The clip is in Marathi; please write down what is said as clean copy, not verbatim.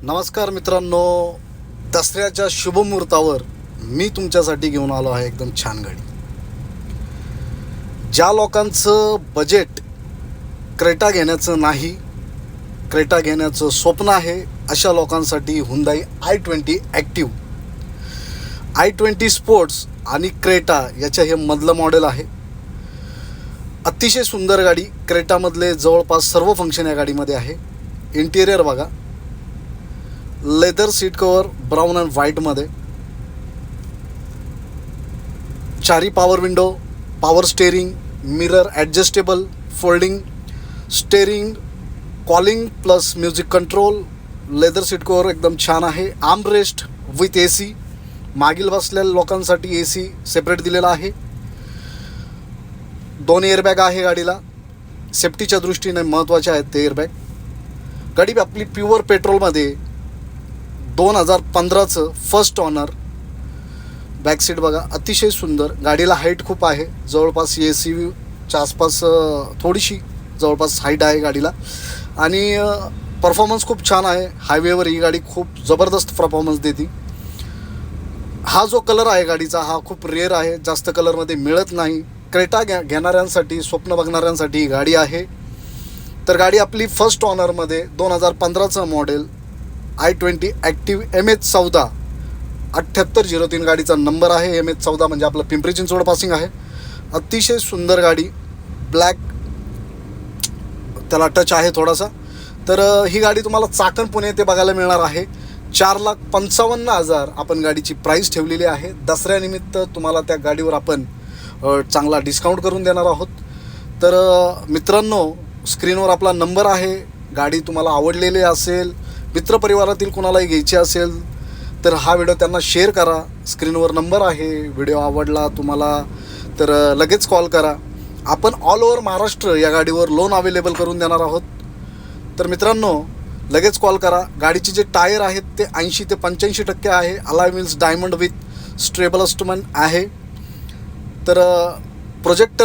नमस्कार मित्रांनो, दसऱ्याच्या शुभमुहूर्तावर मी तुमच्यासाठी घेऊन आलो आहे एकदम छान गाडी. ज्या लोकांचं बजेट क्रेटा घेण्याचं नाही, क्रेटा घेण्याचं स्वप्न आहे, अशा लोकांसाठी Hyundai i20 active, i20 sports आणि क्रेटा याच्या हे मधलं मॉडेल आहे. अतिशय सुंदर गाडी. क्रेटामधले जवळपास सर्व फंक्शन या गाडीमध्ये आहे. इंटिरियर बघा, leather seat cover brown and व्हाईटमध्ये, चारी power window, power steering, mirror adjustable, folding steering, calling plus music control, leather seat cover एकदम छान आहे. आर्मरेस्ट विथ AC, मागील बसलेल्या लोकांसाठी AC सेपरेट दिलेला आहे. 2 एअरबॅग आहे गाडीला, सेफ्टीच्या दृष्टीने महत्त्वाचे आहेत ते एअरबॅग. गाडी आपली प्युअर पेट्रोलमध्ये 2015चं फर्स्ट ऑनर. बॅक सीट बघा, अतिशय सुंदर. गाडीला हाईट खूप आहे, जवळपास SUVच्या आसपास थोडीशी जवळपास हाईट आहे गाडीला. आणि परफॉर्मन्स खूप छान आहे. हायवेवर ही गाडी खूप जबरदस्त परफॉर्मन्स देते. हा जो कलर आहे गाडीचा, हा खूप रेअर आहे, जास्त कलरमध्ये मिळत नाही. क्रेटा घेणाऱ्यांसाठी, स्वप्न बघणाऱ्यांसाठी ही गाडी आहे. तर गाडी आपली फर्स्ट ऑनरमध्ये 2015चं मॉडेल i20 ॲक्टिव्ह MH14 7803 गाडीचा नंबर आहे. MH14 म्हणजे आपलं पिंपरी चिंचवड पासिंग आहे. अतिशय सुंदर गाडी, ब्लॅक त्याला टच आहे थोडासा. तर ही गाडी तुम्हाला चाकण पुणे येथे बघायला मिळणार आहे. 4,55,000 आपण गाडीची प्राईस ठेवलेली आहे. दसऱ्यानिमित्त तुम्हाला त्या गाडीवर आपण चांगला डिस्काउंट करून देणार आहोत. तर मित्रांनो, स्क्रीनवर आपला नंबर आहे. गाडी तुम्हाला आवडलेली असेल, मित्रपरिवारातील कोणालाही घ्यायची असेल तर हा व्हिडिओ त्यांना शेअर करा. स्क्रीनवर नंबर आहे. व्हिडिओ आवडला तुम्हाला तर लगेच कॉल करा. आपण ऑल ओव्हर महाराष्ट्र या गाडीवर लोन अवेलेबल करून देणार आहोत. तर मित्रांनो, लगेच कॉल करा. गाडीचे जे टायर आहेत ते 80 ते 85% आहे. अलाय व्हील्स डायमंड विथ स्ट्रेबल अस्टमन आहे. तर प्रोजेक्टर